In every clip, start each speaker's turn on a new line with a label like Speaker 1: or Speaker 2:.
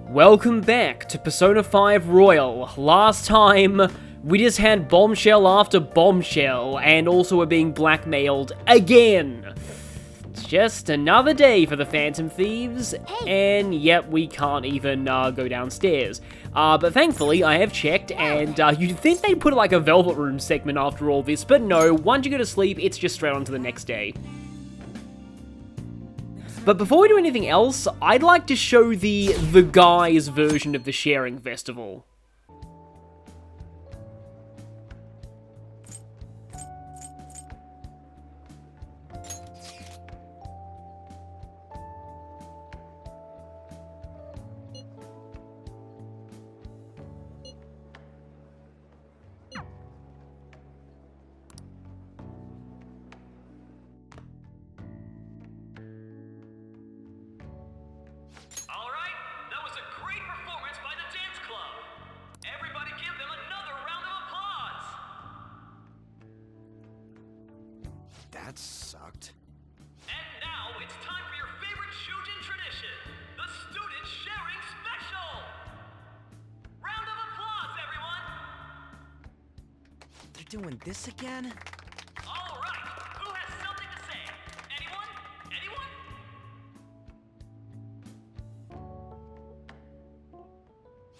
Speaker 1: Welcome back to Persona 5 Royal. Last time, we just had bombshell after bombshell, and also we're being blackmailed again. It's just another day for the Phantom Thieves, and yet we can't even go downstairs. But thankfully, I have checked, and you'd think they'd put like a Velvet Room segment after all this, but no, once you go to sleep, it's just straight on to the next day. But before we do anything else, I'd like to show the guys version of the sharing festival.
Speaker 2: That sucked.
Speaker 3: And now it's time for your favorite Shujin tradition, the Student Sharing Special! Round of applause, everyone!
Speaker 2: They're doing this again?
Speaker 3: Alright, who has something to say? Anyone? Anyone?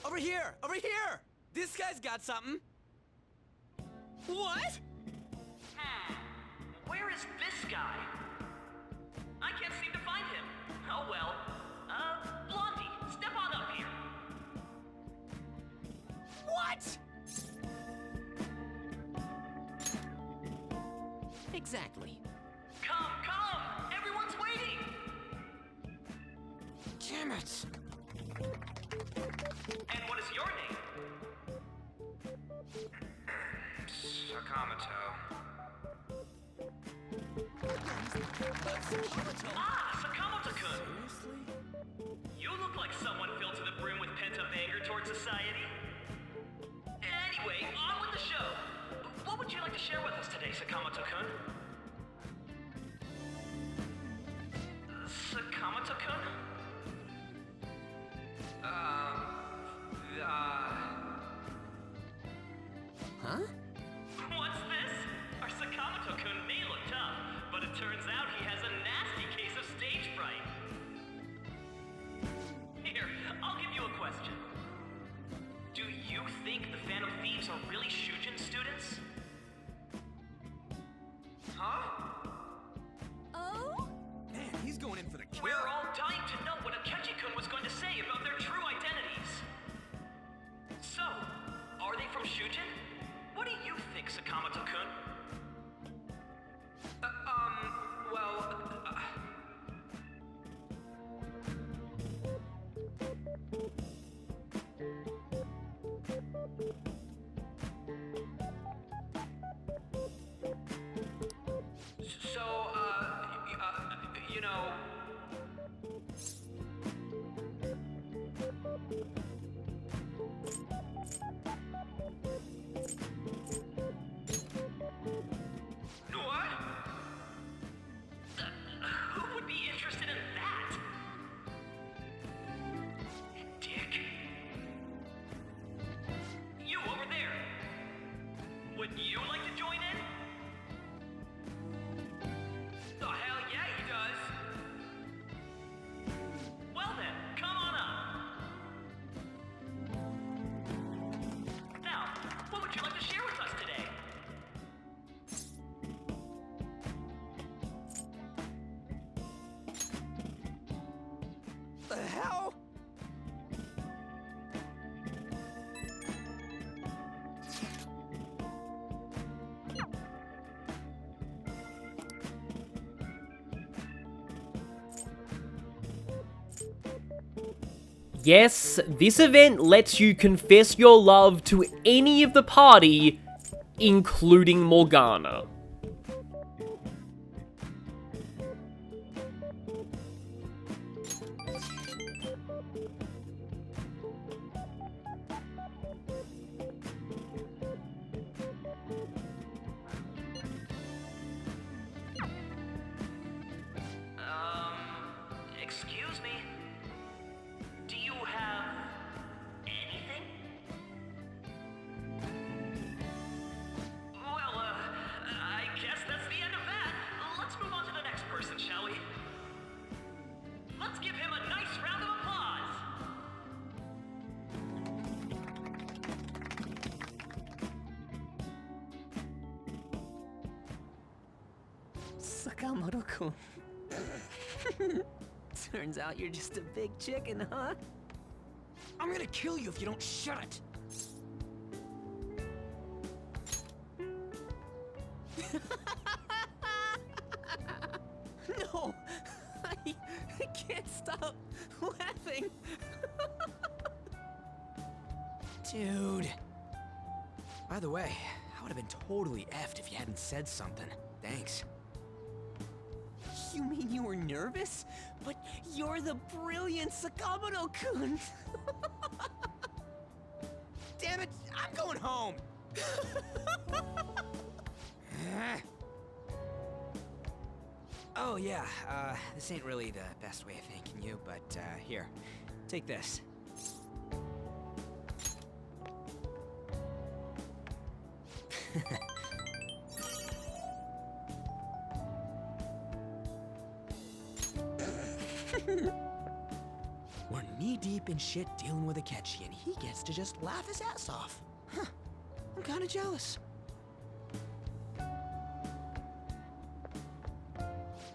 Speaker 2: Over here! Over here! This guy's got something. What?
Speaker 3: Where is this guy? I can't seem to find him. Oh well. Blondie, step on up here.
Speaker 2: What? Exactly.
Speaker 3: Come! Everyone's waiting!
Speaker 2: Damn it!
Speaker 3: And what is your name?
Speaker 4: Sakamoto.
Speaker 3: Sakamoto-kun! You look like someone filled to the brim with pent-up anger towards society. Anyway, on with the show. What would you like to share with us today, Sakamoto-kun? Sakamoto-kun?
Speaker 2: Huh?
Speaker 3: What's this? Our Sakamoto-kun may look tough, but it turns out he has a nasty case of stage fright. Here, I'll give you a question. Do you think the Phantom Thieves are really Shujin students? Huh?
Speaker 5: Oh?
Speaker 2: Man, he's going in for the kill.
Speaker 3: We're all dying to know what Akechi-kun was going to say about their true identities. So, are they from Shujin? What do you think, Sakamoto-kun? You know... What? Who would be interested in that? Dick. You over there. Would you like to join in? The hell yeah, he does. Well then, come on up. Now, what would you like to share with us today?
Speaker 2: The hell?
Speaker 1: Yes, this event lets you confess your love to any of the party, including Morgana.
Speaker 3: Excuse me. Do you have
Speaker 2: Sakamoto-kun. Turns out you're just a big chicken, huh? I'm gonna kill you if you don't shut it! No! I can't stop laughing! Dude. By the way, I would have been totally effed if you hadn't said something. Thanks. You mean you were nervous? But you're the brilliant Sakamoto-kun! Damn it, I'm going home! Oh yeah, this ain't really the best way of thanking you, but here, take this. We're knee-deep in shit dealing with Akechi, and he gets to just laugh his ass off. Huh, I'm kinda jealous.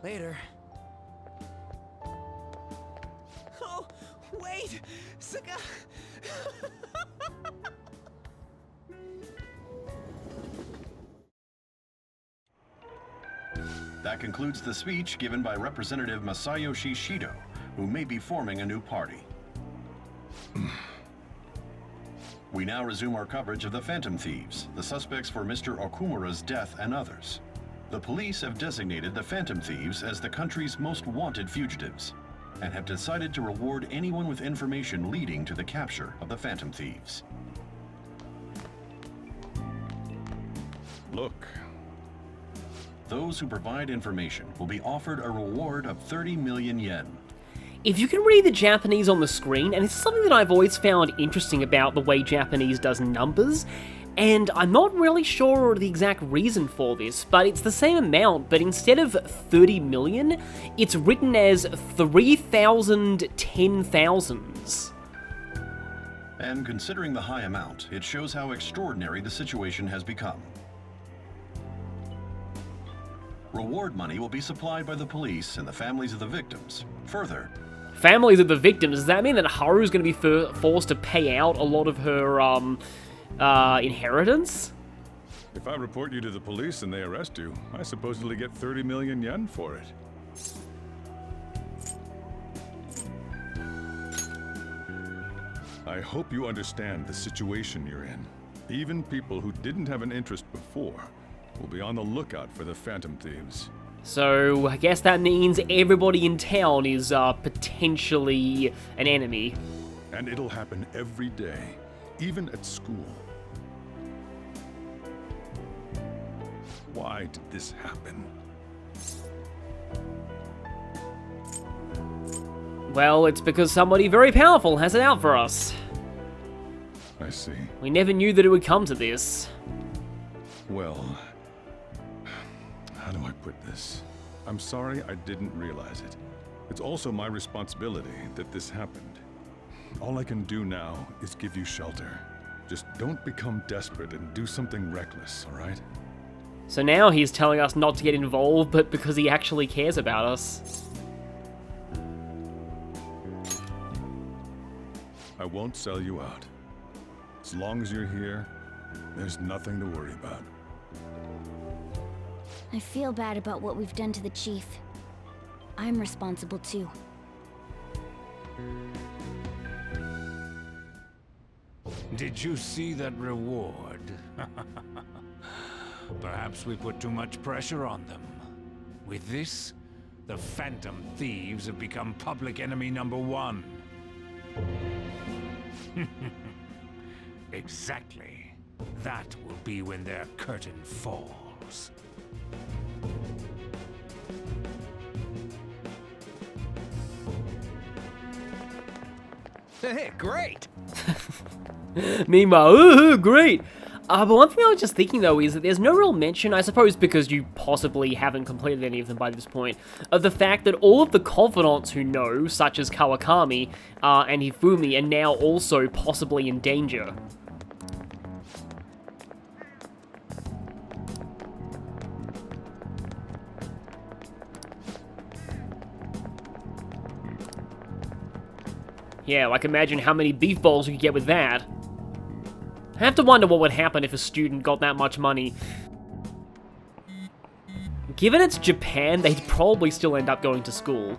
Speaker 2: Later. Oh, wait! Saka...
Speaker 4: That concludes the speech given by Representative Masayoshi Shido, who may be forming a new party. We now resume our coverage of the Phantom Thieves, the suspects for Mr. Okumura's death and others. The police have designated the Phantom Thieves as the country's most wanted fugitives, and have decided to reward anyone with information leading to the capture of the Phantom Thieves.
Speaker 6: Look.
Speaker 4: Those who provide information will be offered a reward of 30 million yen.
Speaker 1: If you can read the Japanese on the screen, and it's something that I've always found interesting about the way Japanese does numbers, and I'm not really sure the exact reason for this, but it's the same amount, but instead of 30 million, it's written as 3,000 10,000s.
Speaker 4: And considering the high amount, it shows how extraordinary the situation has become. Reward money will be supplied by the police and the families of the victims. Further,
Speaker 1: Families of the victims, does that mean that Haru's going to be forced to pay out a lot of her inheritance?
Speaker 6: If I report you to the police and they arrest you, I supposedly get 30 million yen for it. I hope you understand the situation you're in. Even people who didn't have an interest before will be on the lookout for the Phantom Thieves.
Speaker 1: So, I guess that means everybody in town is potentially an enemy.
Speaker 6: And it'll happen every day, even at school. Why did this happen?
Speaker 1: Well, it's because somebody very powerful has it out for us.
Speaker 6: I see.
Speaker 1: We never knew that it would come to this.
Speaker 6: Well, how do I put this? I'm sorry I didn't realize it. It's also my responsibility that this happened. All I can do now is give you shelter. Just don't become desperate and do something reckless, all right?
Speaker 1: So now he's telling us not to get involved, but because he actually cares about us.
Speaker 6: I won't sell you out. As long as you're here, there's nothing to worry about.
Speaker 5: I feel bad about what we've done to the chief. I'm responsible too.
Speaker 7: Did you see that reward? Perhaps we put too much pressure on them. With this, the Phantom Thieves have become public enemy #1. Exactly. That will be when their curtain falls.
Speaker 2: Hey, great!
Speaker 1: Meanwhile, ooh, great! But one thing I was just thinking, though, is that there's no real mention, I suppose because you possibly haven't completed any of them by this point, of the fact that all of the confidants who know, such as Kawakami and Hifumi, are now also possibly in danger. Yeah, like imagine how many beef bowls you could get with that. I have to wonder what would happen if a student got that much money. Given it's Japan, they'd probably still end up going to school.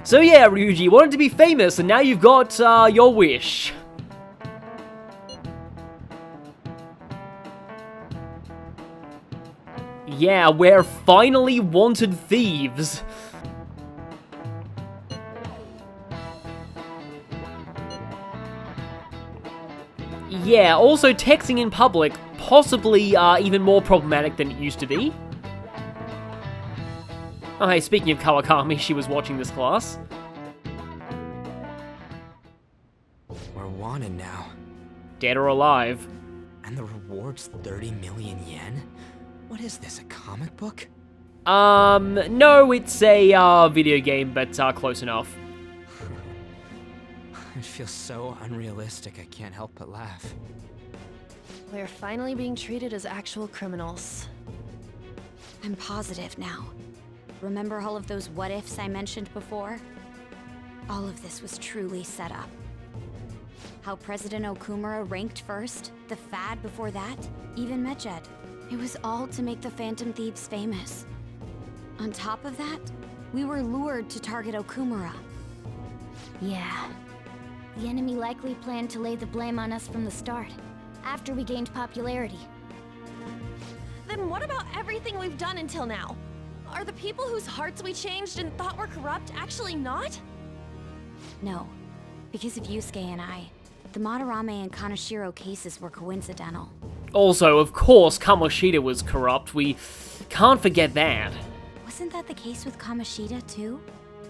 Speaker 1: So yeah, Ryuji, you wanted to be famous, and now you've got, your wish. Yeah, we're finally wanted thieves. Yeah, also texting in public, possibly even more problematic than it used to be. Oh hey, speaking of Kawakami, she was watching this class.
Speaker 2: We're wanted now.
Speaker 1: Dead or alive.
Speaker 2: And the reward's 30 million yen? What is this, a comic book?
Speaker 1: No, it's a, video game, but, close enough.
Speaker 2: It feels so unrealistic, I can't help but laugh.
Speaker 8: We're finally being treated as actual criminals.
Speaker 5: I'm positive now. Remember all of those what-ifs I mentioned before? All of this was truly set up. How President Okumura ranked first, the Fad before that, even Medjed. It was all to make the Phantom Thieves famous. On top of that, we were lured to target Okumura. Yeah. The enemy likely planned to lay the blame on us from the start, after we gained popularity.
Speaker 8: Then what about everything we've done until now? Are the people whose hearts we changed and thought were corrupt actually not?
Speaker 5: No. Because of Yusuke and I, the Madarame and Kaneshiro cases were coincidental.
Speaker 1: Also, of course, Kamoshida was corrupt. We can't forget that.
Speaker 5: Wasn't that the case with Kamoshida, too?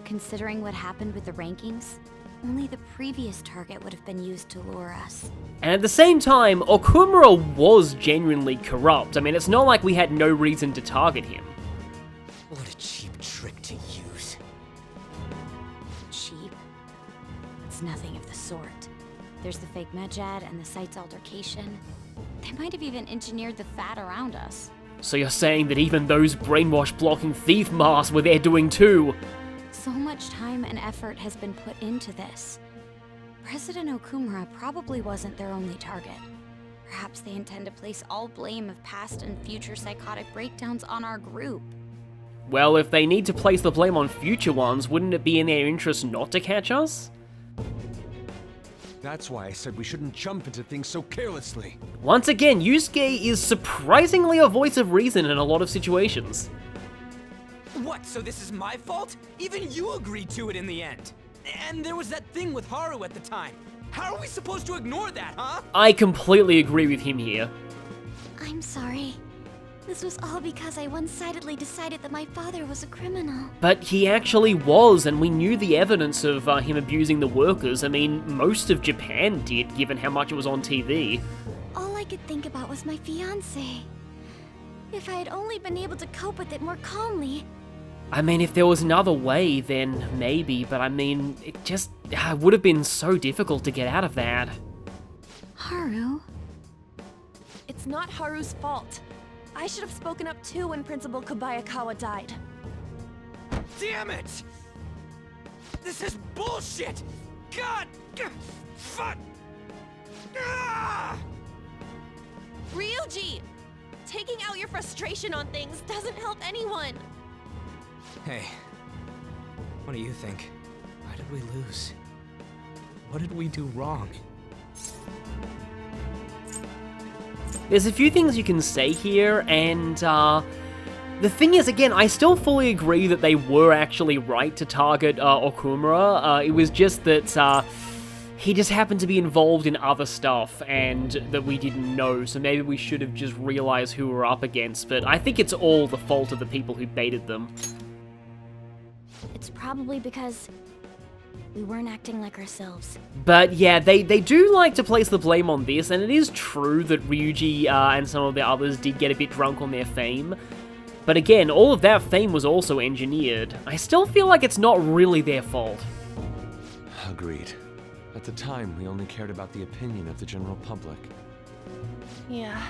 Speaker 5: Considering what happened with the rankings, only the previous target would have been used to lure us.
Speaker 1: And at the same time, Okumura was genuinely corrupt. I mean, it's not like we had no reason to target him.
Speaker 2: What a cheap trick to use.
Speaker 5: Cheap? It's nothing of the sort. There's the fake Medjed and the site's altercation. They might have even engineered the Fat around us.
Speaker 1: So you're saying that even those brainwash-blocking thief masks were there doing too?
Speaker 5: So much time and effort has been put into this. President Okumura probably wasn't their only target. Perhaps they intend to place all blame of past and future psychotic breakdowns on our group.
Speaker 1: Well, if they need to place the blame on future ones, wouldn't it be in their interest not to catch us?
Speaker 9: That's why I said we shouldn't jump into things so carelessly.
Speaker 1: Once again, Yusuke is surprisingly a voice of reason in a lot of situations.
Speaker 2: What, so this is my fault? Even you agreed to it in the end. And there was that thing with Haru at the time. How are we supposed to ignore that, huh?
Speaker 1: I completely agree with him here.
Speaker 5: I'm sorry. This was all because I one-sidedly decided that my father was a criminal.
Speaker 1: But he actually was, and we knew the evidence of him abusing the workers. I mean, most of Japan did, given how much it was on TV.
Speaker 5: All I could think about was my fiancé. If I had only been able to cope with it more calmly.
Speaker 1: I mean, if there was another way, then maybe, but I mean, it just would have been so difficult to get out of that.
Speaker 5: Haru?
Speaker 8: It's not Haru's fault. I should have spoken up too when Principal Kobayakawa died.
Speaker 2: Damn it! This is bullshit! God! Fuck! Ah!
Speaker 8: Ryuji! Taking out your frustration on things doesn't help anyone.
Speaker 2: Hey, what do you think? Why did we lose? What did we do wrong?
Speaker 1: There's a few things you can say here, and the thing is, again, I still fully agree that they were actually right to target Okumura. It was just that he just happened to be involved in other stuff, and that we didn't know, so maybe we should have just realized who we're up against, but I think it's all the fault of the people who baited them.
Speaker 5: It's probably because we weren't acting like ourselves.
Speaker 1: But yeah, they do like to place the blame on this, and it is true that Ryuji and some of the others did get a bit drunk on their fame. But again, all of that fame was also engineered. I still feel like it's not really their fault.
Speaker 9: Agreed. At the time, we only cared about the opinion of the general public.
Speaker 8: Yeah,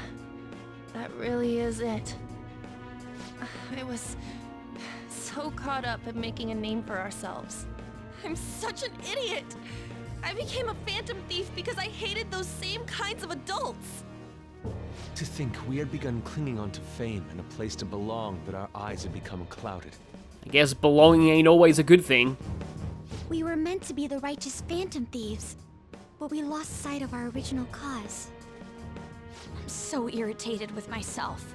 Speaker 8: that really is it. I was so caught up in making a name for ourselves. I'm such an idiot! I became a phantom thief because I hated those same kinds of adults!
Speaker 9: To think we had begun clinging onto fame and a place to belong, that our eyes had become clouded.
Speaker 1: I guess belonging ain't always a good thing.
Speaker 5: We were meant to be the righteous phantom thieves, but we lost sight of our original cause. I'm so irritated with myself.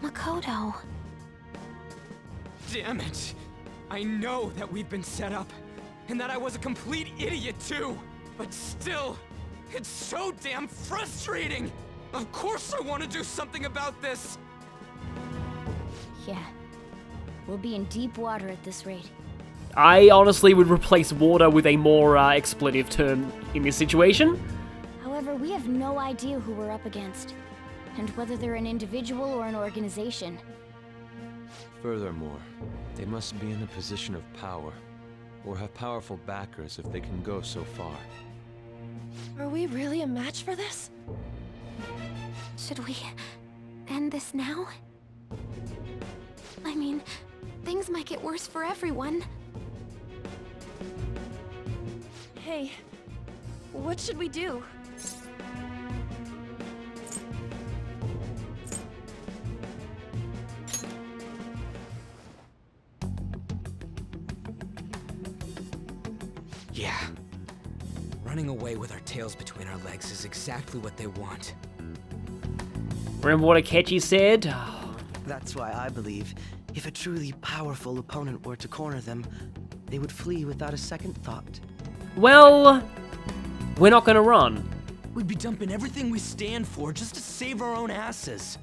Speaker 5: Makoto.
Speaker 2: Damn it! I know that we've been set up, and that I was a complete idiot too! But still, it's so damn frustrating! Of course I want to do something about this!
Speaker 5: Yeah. We'll be in deep water at this rate.
Speaker 1: I honestly would replace water with a more expletive term in this situation.
Speaker 5: However, we have no idea who we're up against, and whether they're an individual or an organization.
Speaker 9: Furthermore, they must be in a position of power, or have powerful backers if they can go so far.
Speaker 8: Are we really a match for this?
Speaker 5: Should we end this now? I mean, things might get worse for everyone.
Speaker 8: Hey, what should we do?
Speaker 2: Yeah. Running away with our tails between our legs is exactly what they want.
Speaker 1: Remember what Akechi said?
Speaker 10: That's why I believe if a truly powerful opponent were to corner them, they would flee without a second thought.
Speaker 1: Well, we're not gonna run.
Speaker 2: We'd be dumping everything we stand for just to save our own asses.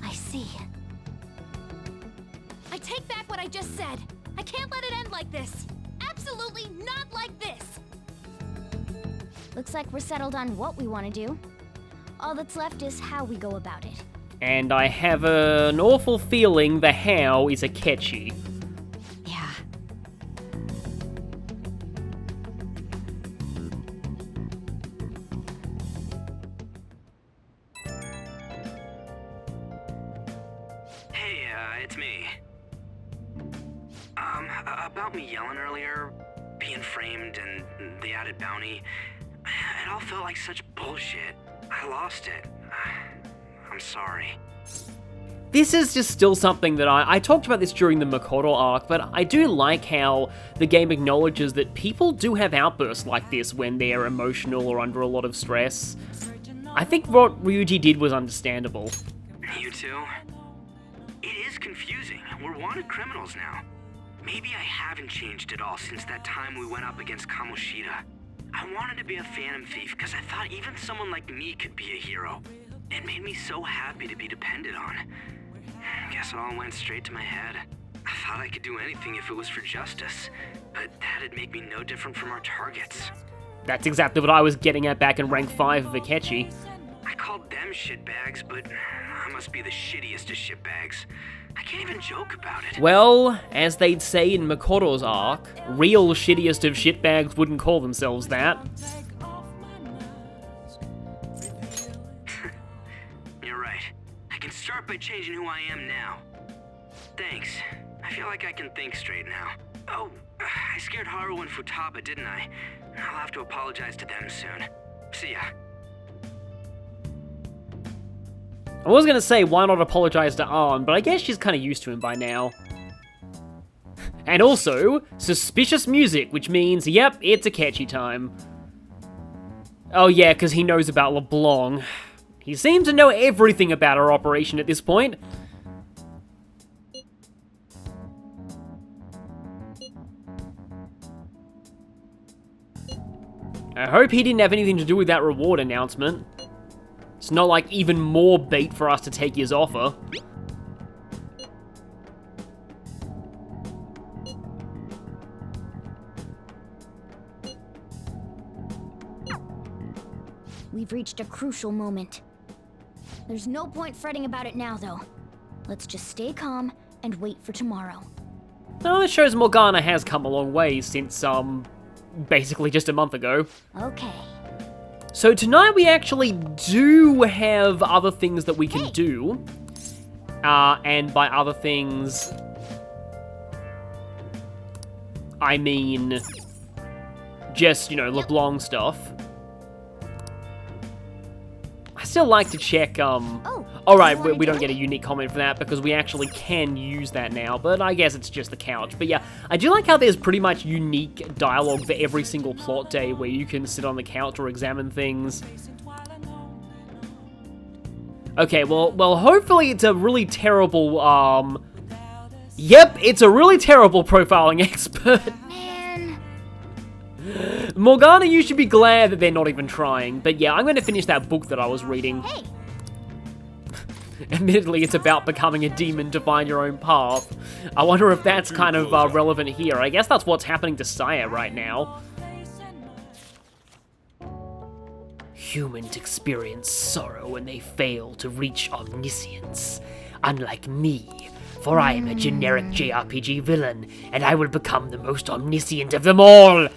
Speaker 5: I see.
Speaker 8: I take back what I just said. I can't let it end like this. Absolutely not like this.
Speaker 5: Looks like we're settled on what we want to do. All that's left is how we go about it.
Speaker 1: And I have an awful feeling the how is Akechi.
Speaker 5: Yeah.
Speaker 11: Hey, it's me. About me yelling earlier, being framed, and the added bounty, it all felt like such bullshit. I lost it. I'm sorry.
Speaker 1: This is just still something that I talked about this during the Makoto arc, but I do like how the game acknowledges that people do have outbursts like this when they're emotional or under a lot of stress. I think what Ryuji did was understandable.
Speaker 11: You too? It is confusing. We're wanted criminals now. Maybe I haven't changed at all since that time we went up against Kamoshida. I wanted to be a phantom thief because I thought even someone like me could be a hero. It made me so happy to be depended on. Guess it all went straight to my head. I thought I could do anything if it was for justice, but that'd make me no different from our targets.
Speaker 1: That's exactly what I was getting at back in rank 5 of Akechi.
Speaker 11: I called them shitbags, but I must be the shittiest of shitbags. I can't even joke about it.
Speaker 1: Well, as they'd say in Makoto's arc, real shittiest of shitbags wouldn't call themselves that.
Speaker 11: You're right. I can start by changing who I am now. Thanks. I feel like I can think straight now. Oh, I scared Haru and Futaba, didn't I? I'll have to apologize to them soon. See ya.
Speaker 1: I was gonna say, why not apologize to Arn, but I guess she's kinda used to him by now. And also, suspicious music, which means, yep, it's Akechi time. Oh yeah, because he knows about LeBlanc. He seems to know everything about our operation at this point. I hope he didn't have anything to do with that reward announcement. It's not like even more bait for us to take his offer.
Speaker 5: We've reached a crucial moment. There's no point fretting about it now, though. Let's just stay calm and wait for tomorrow.
Speaker 1: Oh, this shows Morgana has come a long way since, basically just a month ago.
Speaker 5: Okay.
Speaker 1: So tonight we actually do have other things that we can do. And by other things... I mean, just, you know, LeBlanc stuff. I still like to check, alright, we don't get a unique comment for that because we actually can use that now, but I guess it's just the couch. But yeah, I do like how there's pretty much unique dialogue for every single plot day where you can sit on the couch or examine things. Okay, well, hopefully it's a really terrible, yep, it's a really terrible profiling expert. Morgana, you should be glad that they're not even trying. But yeah, I'm going to finish that book that I was reading.
Speaker 5: Hey.
Speaker 1: Admittedly, it's about becoming a demon to find your own path. I wonder if that's kind of relevant here. I guess that's what's happening to Saya right now. Humans experience sorrow when they fail to reach omniscience. Unlike me, for I am a generic JRPG villain, and I will become the most omniscient of them all!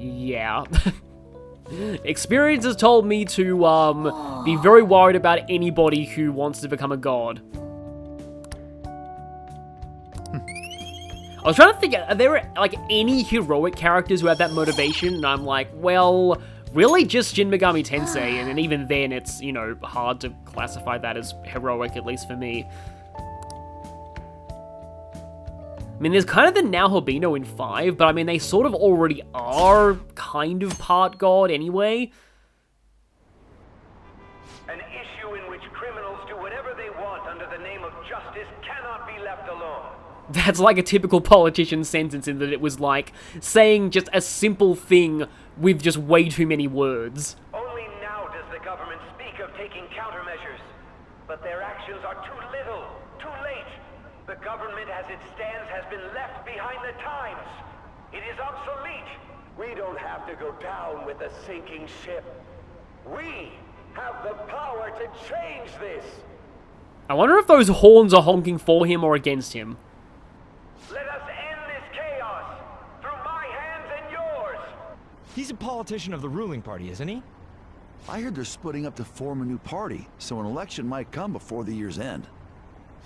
Speaker 1: Yeah. Experience has told me to, be very worried about anybody who wants to become a god. I was trying to think, are there, like, any heroic characters who have that motivation? And I'm like, well, really just Shin Megami Tensei, and then even then it's, you know, hard to classify that as heroic, at least for me. I mean, there's kind of the Naohibino in 5, but I mean, they sort of already are kind of part god anyway.
Speaker 3: An issue in which criminals do whatever they want under the name of justice cannot be left alone.
Speaker 1: That's like a typical politician sentence in that it was like saying just a simple thing with just way too many words.
Speaker 3: Only now does the government speak of taking countermeasures, but their actions are too little, too late. The government as it stands has been left behind the times. It is obsolete. We don't have to go down with a sinking ship. We have the power to change this.
Speaker 1: I wonder if those horns are honking for him or against him.
Speaker 3: Let us end this chaos through my hands and yours.
Speaker 12: He's a politician of the ruling party, isn't he?
Speaker 13: I heard they're splitting up to form a new party, so an election might come before the year's end.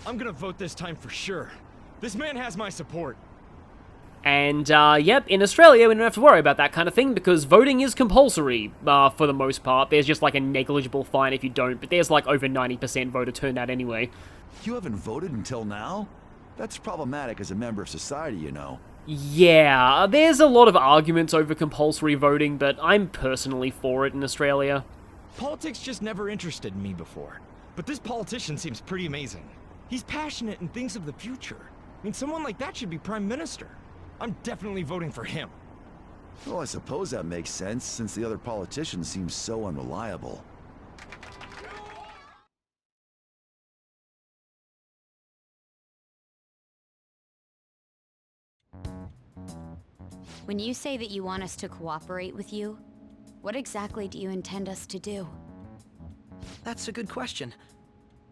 Speaker 12: I'm gonna vote this time for sure. This man has my support.
Speaker 1: And, yep, in Australia, we don't have to worry about that kind of thing, because voting is compulsory, for the most part. There's just, like, a negligible fine if you don't, but there's, like, over 90% voter turnout anyway.
Speaker 13: You haven't voted until now? That's problematic as a member of society, you know.
Speaker 1: Yeah, there's a lot of arguments over compulsory voting, but I'm personally for it in Australia.
Speaker 12: Politics just never interested me before, but this politician seems pretty amazing. He's passionate and thinks of the future. I mean, someone like that should be prime minister. I'm definitely voting for him.
Speaker 13: Well, I suppose that makes sense, since the other politicians seem so unreliable.
Speaker 5: When you say that you want us to cooperate with you, what exactly do you intend us to do?
Speaker 10: That's a good question.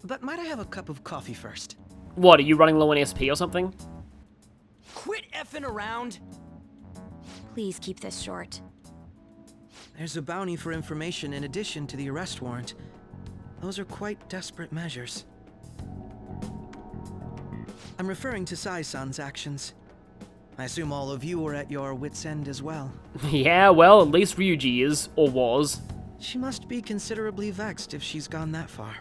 Speaker 10: But might I have a cup of coffee first?
Speaker 1: What, are you running low on SP or something?
Speaker 2: Quit effing around!
Speaker 5: Please keep this short.
Speaker 10: There's a bounty for information in addition to the arrest warrant. Those are quite desperate measures. I'm referring to Sai-san's actions. I assume all of you are at your wits' end as well.
Speaker 1: Yeah, well, at least Ryuji is, or was.
Speaker 10: She must be considerably vexed if she's gone that far.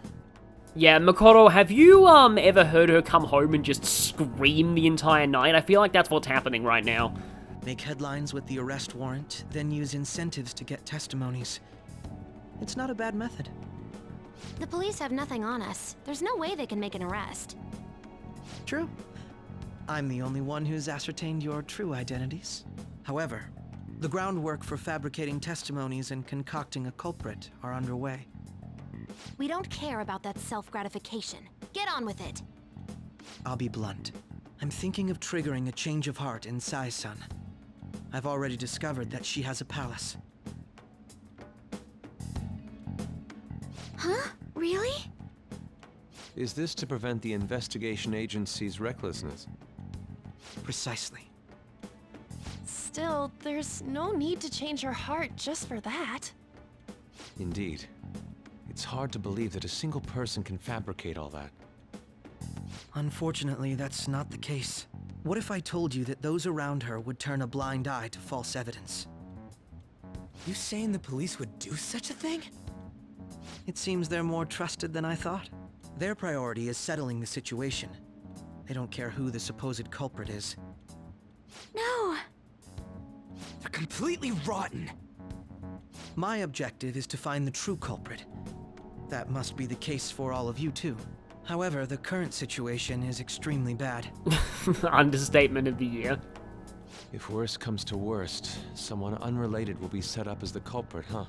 Speaker 1: Yeah, Makoto, have you, ever heard her come home and just scream the entire night? I feel like that's what's happening right now.
Speaker 10: Make headlines with the arrest warrant, then use incentives to get testimonies. It's not a bad method.
Speaker 5: The police have nothing on us. There's no way they can make an arrest.
Speaker 10: True. I'm the only one who's ascertained your true identities. However, the groundwork for fabricating testimonies and concocting a culprit are underway.
Speaker 5: We don't care about that self-gratification. Get on with it.
Speaker 10: I'll be blunt. I'm thinking of triggering a change of heart in Sai-san. I've already discovered that she has a palace.
Speaker 5: Huh? Really?
Speaker 9: Is this to prevent the investigation agency's recklessness?
Speaker 10: Precisely.
Speaker 8: Still, there's no need to change her heart just for that.
Speaker 9: Indeed. It's hard to believe that a single person can fabricate all that.
Speaker 10: Unfortunately, that's not the case. What if I told you that those around her would turn a blind eye to false evidence?
Speaker 2: You saying the police would do such a thing?
Speaker 10: It seems they're more trusted than I thought. Their priority is settling the situation. They don't care who the supposed culprit is.
Speaker 5: No!
Speaker 2: They're completely rotten.
Speaker 10: My objective is to find the true culprit. That must be the case for all of you too. However, the current situation is extremely bad.
Speaker 1: Understatement of the year.
Speaker 9: If worst comes to worst, someone unrelated will be set up as the culprit, huh?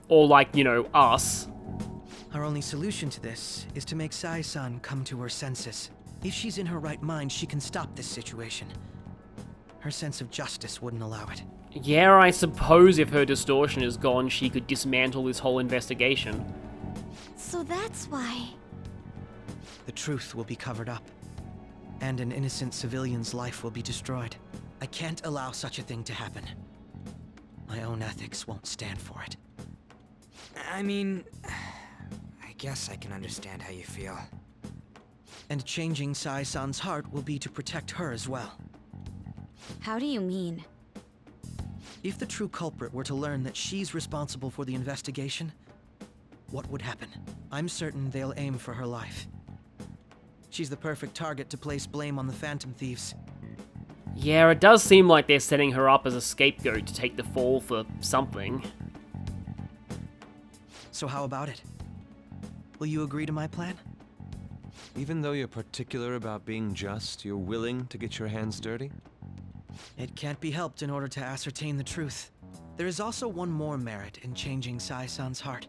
Speaker 1: Or like, you know, us.
Speaker 10: Our only solution to this is to make Sai-san come to her senses. If she's in her right mind, she can stop this situation. Her sense of justice wouldn't allow it.
Speaker 1: Yeah, I suppose if her distortion is gone, she could dismantle this whole investigation.
Speaker 5: So that's why...
Speaker 10: The truth will be covered up, and an innocent civilian's life will be destroyed. I can't allow such a thing to happen. My own ethics won't stand for it.
Speaker 2: I mean, I guess I can understand how you feel.
Speaker 10: And changing Sai-san's heart will be to protect her as well.
Speaker 5: How do you mean?
Speaker 10: If the true culprit were to learn that she's responsible for the investigation, what would happen? I'm certain they'll aim for her life. She's the perfect target to place blame on the Phantom Thieves.
Speaker 1: Yeah, it does seem like they're setting her up as a scapegoat to take the fall for something.
Speaker 10: So how about it? Will you agree to my plan?
Speaker 9: Even though you're particular about being just, you're willing to get your hands dirty?
Speaker 10: It can't be helped in order to ascertain the truth. There is also one more merit in changing Sai-san's heart.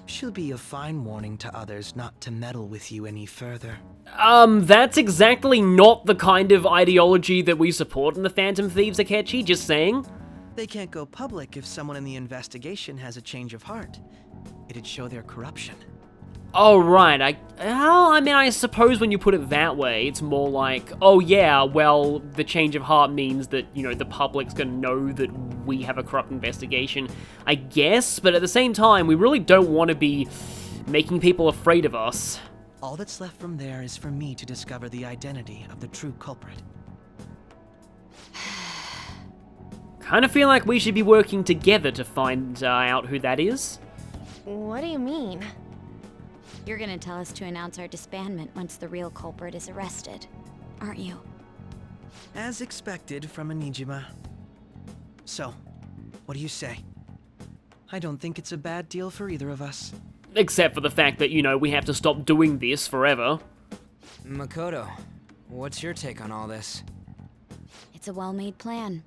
Speaker 10: She'll be a fine warning to others not to meddle with you any further.
Speaker 1: That's exactly not the kind of ideology that we support in the Phantom Thieves, Akechi, just saying.
Speaker 10: They can't go public if someone in the investigation has a change of heart. It'd show their corruption.
Speaker 1: Oh, right. I mean, I suppose when you put it that way, it's more like, oh yeah, well, the change of heart means that, you know, the public's gonna know that we have a corrupt investigation, I guess, but at the same time, we really don't want to be making people afraid of us.
Speaker 10: All that's left from there is for me to discover the identity of the true culprit.
Speaker 1: Kind of feel like we should be working together to find out who that is.
Speaker 8: What do you mean?
Speaker 5: You're gonna tell us to announce our disbandment once the real culprit is arrested, aren't you?
Speaker 10: As expected from a Nijima. So, what do you say? I don't think it's a bad deal for either of us.
Speaker 1: Except for the fact that, you know, we have to stop doing this forever.
Speaker 2: Makoto, what's your take on all this?
Speaker 5: It's a well-made plan.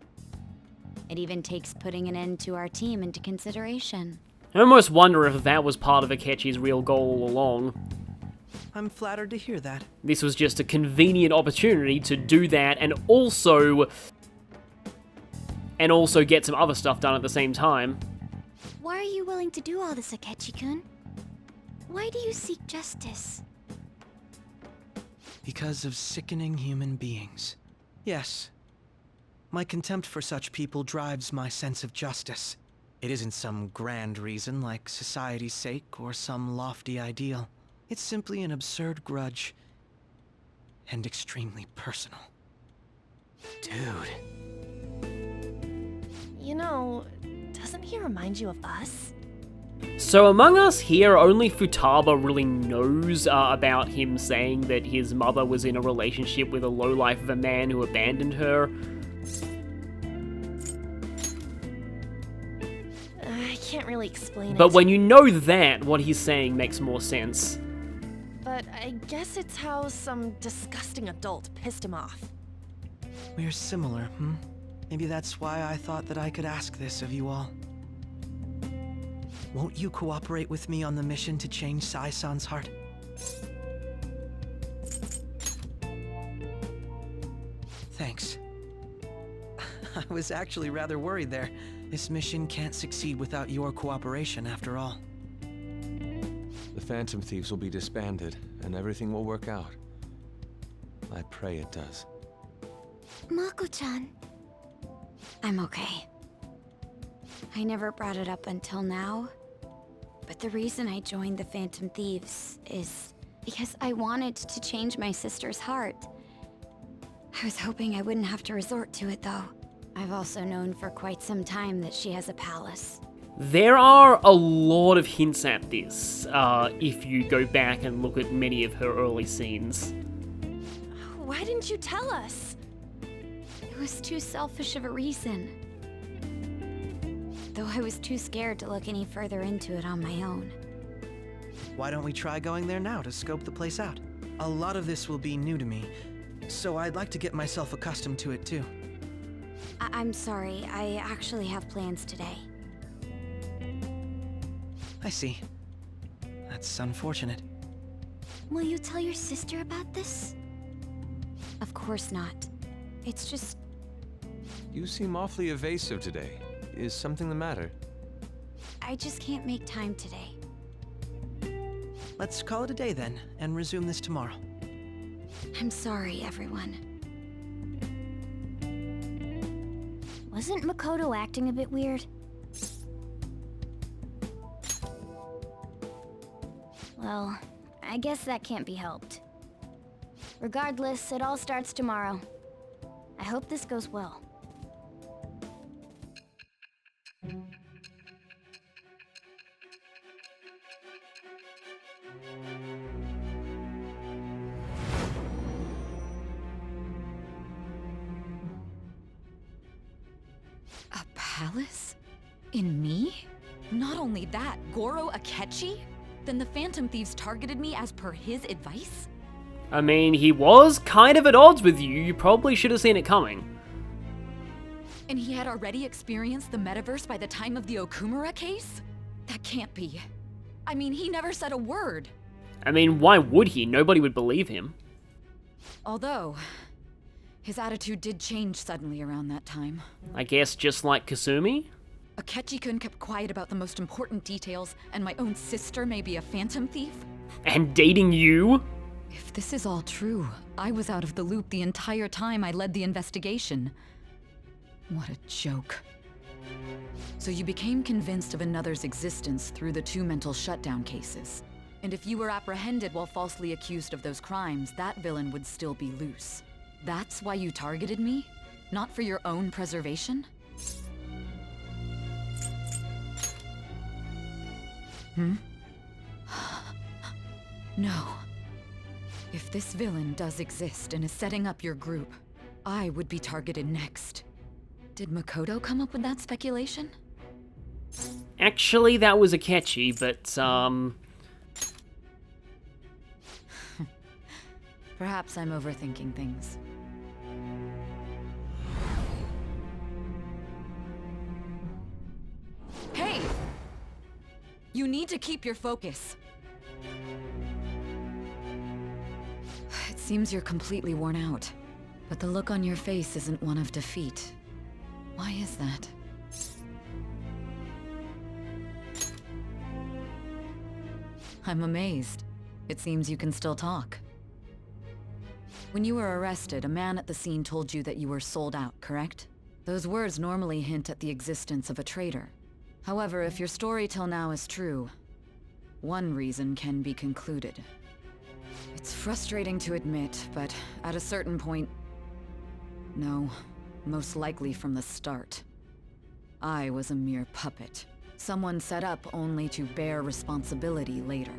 Speaker 5: It even takes putting an end to our team into consideration.
Speaker 1: I almost wonder if that was part of Akechi's real goal all along.
Speaker 10: I'm flattered to hear that.
Speaker 1: This was just a convenient opportunity to do that and also get some other stuff done at the same time.
Speaker 5: Why are you willing to do all this, Akechi-kun? Why do you seek justice?
Speaker 10: Because of sickening human beings. Yes. My contempt for such people drives my sense of justice. It isn't some grand reason like society's sake or some lofty ideal. It's simply an absurd grudge. And extremely personal.
Speaker 2: Dude.
Speaker 8: You know, doesn't he remind you of us?
Speaker 1: So among us here, only Futaba really knows about him saying that his mother was in a relationship with a lowlife of a man who abandoned her.
Speaker 8: I can't really explain it.
Speaker 1: But when you know that, what he's saying makes more sense.
Speaker 8: But I guess it's how some disgusting adult pissed him off.
Speaker 10: We're similar, Maybe that's why I thought that I could ask this of you all. Won't you cooperate with me on the mission to change Sai-san's heart? Thanks. I was actually rather worried there. This mission can't succeed without your cooperation, after all.
Speaker 9: The Phantom Thieves will be disbanded, and everything will work out. I pray it does.
Speaker 5: Mako-chan. I'm okay. I never brought it up until now, but the reason I joined the Phantom Thieves is Because I wanted to change my sister's heart. I was hoping I wouldn't have to resort to it, though. I've also known for quite some time that she has a palace.
Speaker 1: There are a lot of hints at this, if you go back and look at many of her early scenes.
Speaker 8: Why didn't you tell us?
Speaker 5: It was too selfish of a reason. Though I was too scared to look any further into it on my own.
Speaker 10: Why don't we try going there now to scope the place out? A lot of this will be new to me, so I'd like to get myself accustomed to it too.
Speaker 5: I'm sorry, I actually have plans today.
Speaker 10: I see. That's unfortunate.
Speaker 5: Will you tell your sister about this? Of course not. It's just...
Speaker 9: You seem awfully evasive today. Is something the matter?
Speaker 5: I just can't make time today.
Speaker 10: Let's call it a day then, and resume this tomorrow.
Speaker 5: I'm sorry, everyone.
Speaker 14: Wasn't Makoto acting a bit weird? Well, I guess that can't be helped. Regardless, it all starts tomorrow. I hope this goes well.
Speaker 15: A palace? In me? Not only that, Goro Akechi? Then the Phantom Thieves targeted me as per his advice?
Speaker 1: I mean, he was kind of at odds with you. You probably should have seen it coming.
Speaker 15: And he had already experienced the metaverse by the time of the Okumura case? That can't be. I mean, he never said a word.
Speaker 1: I mean, why would he? Nobody would believe him.
Speaker 15: Although, his attitude did change suddenly around that time.
Speaker 1: I guess just like Kasumi?
Speaker 15: Akechi-kun kept quiet about the most important details, and my own sister may be a phantom thief?
Speaker 1: And dating you?
Speaker 15: If this is all true, I was out of the loop the entire time I led the investigation. What a joke. So you became convinced of another's existence through the 2 mental shutdown cases. And if you were apprehended while falsely accused of those crimes, that villain would still be loose. That's why you targeted me? Not for your own preservation? No. If this villain does exist and is setting up your group, I would be targeted next. Did Makoto come up with that speculation?
Speaker 1: Actually, that was Akechi, but,
Speaker 15: Perhaps I'm overthinking things. Hey! You need to keep your focus. It seems you're completely worn out, but the look on your face isn't one of defeat. Why is that? I'm amazed. It seems you can still talk. When you were arrested, a man at the scene told you that you were sold out, correct? Those words normally hint at the existence of a traitor. However, if your story till now is true, one reason can be concluded. It's frustrating to admit, but at a certain point... No, most likely from the start. I was a mere puppet. Someone set up only to bear responsibility later.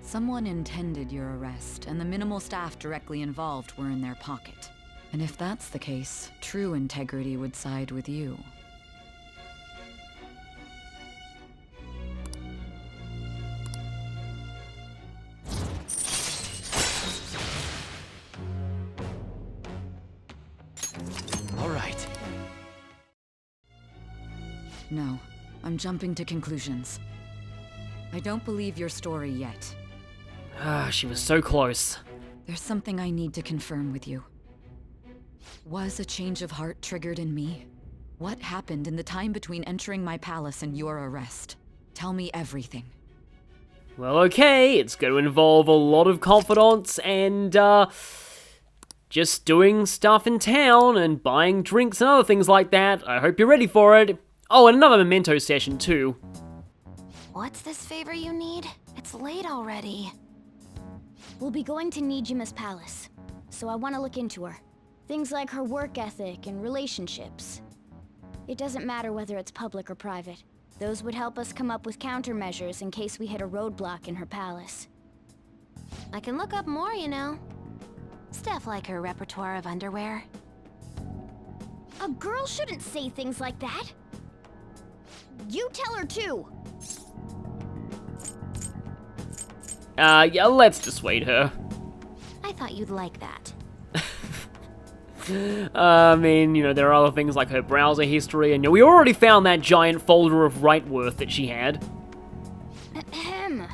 Speaker 15: Someone intended your arrest, and the minimal staff directly involved were in their pocket. And if that's the case, true integrity would side with you.
Speaker 10: All right.
Speaker 15: No, I'm jumping to conclusions. I don't believe your story yet.
Speaker 1: Ah, she was so close.
Speaker 15: There's something I need to confirm with you. Was a change of heart triggered in me? What happened in the time between entering my palace and your arrest? Tell me everything.
Speaker 1: Well, okay, it's going to involve a lot of confidants and, just doing stuff in town and buying drinks and other things like that. I hope you're ready for it. Oh, and another memento session, too.
Speaker 14: What's this favor you need? It's late already. We'll be going to Nijima's palace, so I want to look into her. Things like her work ethic and relationships. It doesn't matter whether it's public or private. Those would help us come up with countermeasures in case we hit a roadblock in her palace.
Speaker 8: I can look up more, you know. Stuff like her repertoire of underwear.
Speaker 14: A girl shouldn't say things like that. You tell her too.
Speaker 1: Yeah, let's dissuade her.
Speaker 8: I thought you'd like that.
Speaker 1: I mean, you know, there are other things like her browser history, and we already found that giant folder of right worth that she had.
Speaker 14: Ahem.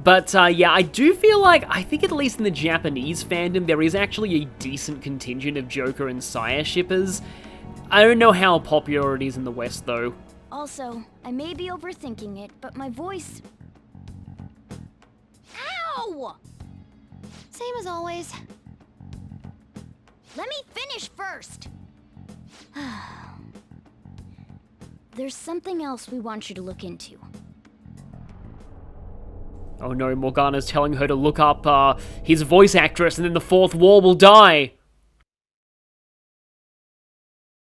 Speaker 1: But, yeah, I do feel like, I think at least in the Japanese fandom, there is actually a decent contingent of Joker and Saya shippers. I don't know how popular it is in the West, though.
Speaker 14: Also, I may be overthinking it, but my voice... Ow!
Speaker 8: Same as always.
Speaker 14: Let me finish first! There's something else we want you to look into.
Speaker 1: Oh no, Morgana's telling her to look up, his voice actress, and then the fourth wall will die!